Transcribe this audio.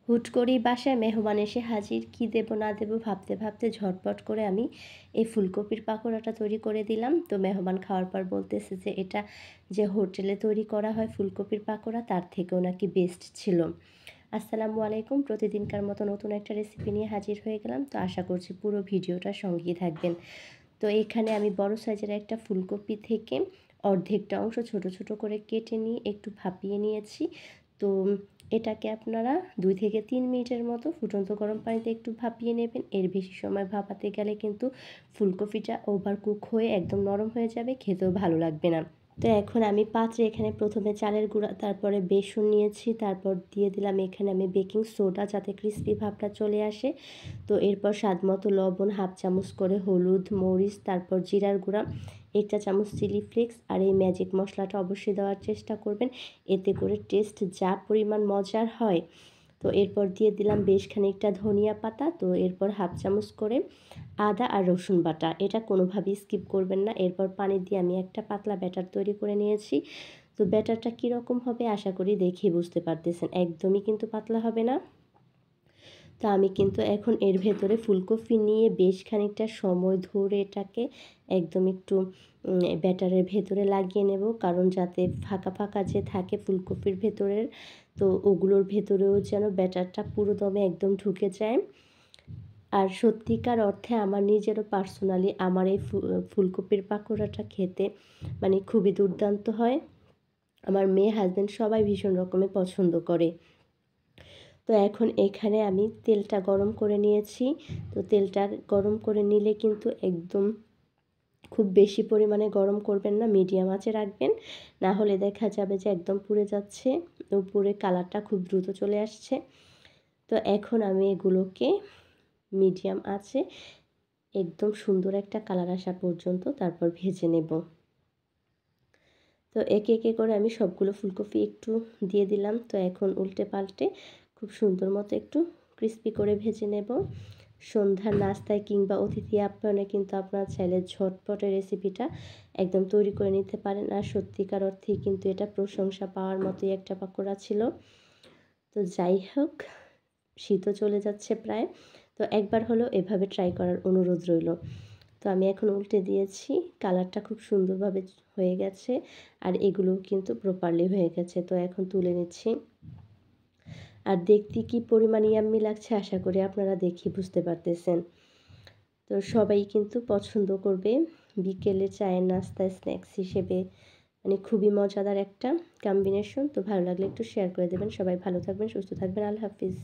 হুট করেই বাসায় মেহমান এসে হাজির, কী দেবো না দেবো ভাবতে ভাবতে ঝটপট করে আমি এই ফুলকপির পাকোড়াটা তৈরি করে দিলাম। তো মেহমান খাওয়ার পর বলতেছে যে এটা যে হোটেলে তৈরি করা হয় ফুলকপির পাকোড়া তার থেকেও নাকি বেস্ট ছিল। আসসালামু আলাইকুম, প্রতিদিনকার মতো নতুন একটা রেসিপি নিয়ে হাজির হয়ে গেলাম। তো আশা করছি পুরো ভিডিওটা সঙ্গেই থাকবেন। তো এখানে আমি বড় সাইজের একটা ফুলকপি থেকে অর্ধেকটা অংশ ছোট ছোট করে কেটে নিয়ে একটু ভাপিয়ে নিয়েছি। তো এটাকে আপনারা 2 থেকে 3 মিনিটের মতো ফুটন্ত গরম পানিতে একটু ভাপিয়ে নেবেন। এর বেশি সময় ভাপাতে গেলে কিন্তু ফুলকপিটা ওভারকুক হয়ে একদম নরম হয়ে যাবে, খেতেও ভালো লাগবে না। তো এখন আমি পাত্রে এখানে প্রথমে চালের গুঁড়া, তারপরে বেসন নিয়েছি, তারপর দিয়ে দিলাম এখানে আমি বেকিং সোডা যাতে ক্রিস্পি ভাবটা চলে আসে। তো এরপর স্বাদ মতো লবণ, হাফ চামচ করে হলুদ, মরিচ, তারপর জিরার গুঁড়া, 1 চা চামচ চিলি ফ্লেক্স আর এই ম্যাজিক মশলাটা অবশ্যই দেওয়ার চেষ্টা করবেন, এতে করে টেস্ট যা পরিমাণ মজার হয়। তো এরপর দিয়ে দিলাম বেশ খানিকটা ধনিয়া পাতা। তো এরপর হাফ চামচ করে আদা আর রসুন বাটা, এটা কোনোভাবেই স্কিপ করবেন না। এরপর পানি দিয়ে আমি একটা পাতলা ব্যাটার তৈরি করে নিয়েছি। তো ব্যাটারটা কীরকম হবে আশা করি দেখেই বুঝতে পারতেছেন, একদমই কিন্তু পাতলা হবে না। তো আমি কিন্তু এখন এর ভেতরে ফুলকপি নিয়ে বেশ খানিকটা সময় ধরে এটাকে একদম একটু ব্যাটারের ভেতরে লাগিয়ে নেব, কারণ যাতে ফাঁকা ফাঁকা যে থাকে ফুলকপির ভেতরের, তো ওগুলোর ভেতরেও যেন ব্যাটারটা পুরো দমে একদম ঢুকে যায়। আর সত্যিকার অর্থে আমার নিজেরও পার্সোনালি আমার এই ফুলকপির পাকোড়াটা খেতে মানে খুবই দুর্দান্ত হয়। আমার মেয়ে, হাসব্যান্ড সবাই ভীষণ রকমের পছন্দ করে। তো এখন এখানে আমি তেলটা গরম করে নিয়েছি। তো তেলটা গরম করে নিলে কিন্তু একদম খুব বেশি পরিমাণে গরম করবেন না, মিডিয়াম আঁচে রাখবেন, না হলে দেখা যাবে যে একদম পুড়ে যাচ্ছে, উপরে কালারটা খুব দ্রুত চলে আসছে। তো এখন আমি এগুলোকে মিডিয়াম আঁচে একদম সুন্দর একটা কালার আসা পর্যন্ত তারপর ভেজে নেব। তো একে একে করে আমি সবগুলো ফুলকপি একটু দিয়ে দিলাম। তো এখন উল্টে পাল্টে খুব সুন্দর মতো একটু ক্রিস্পি করে ভেজে নেব। সন্ধ্যার নাস্তায় কিংবা অতিথি আপ্যায়নে কিন্তু আপনারা চাইলে ঝটপটে রেসিপিটা একদম তৈরি করে নিতে পারেন। আর সত্যিকার অর্থেই কিন্তু এটা প্রশংসা পাওয়ার মতোই একটা পাকোড়া ছিল। তো যাই হোক, শীতও চলে যাচ্ছে প্রায়, তো একবার হলেও এভাবে ট্রাই করার অনুরোধ রইল। তো আমি এখন উল্টে দিয়েছি, কালারটা খুব সুন্দরভাবে হয়ে গেছে আর এগুলোও কিন্তু প্রপারলি হয়ে গেছে। তো এখন তুলে নিচ্ছি। আর দেখতে কি পরিমাণ ইয়াম্মি লাগছে আশা করি আপনারা দেখেই বুঝতে পারতেছেন। তো সবাই কিন্তু পছন্দ করবে বিকেলে চায়ের নাস্তায় স্ন্যাক্স হিসেবে, মানে খুবই মজাদার একটা কম্বিনেশন। তো ভালো লাগলে একটু শেয়ার করে দেবেন। সবাই ভালো থাকবেন, সুস্থ থাকবেন। আল্লাহ হাফিজ।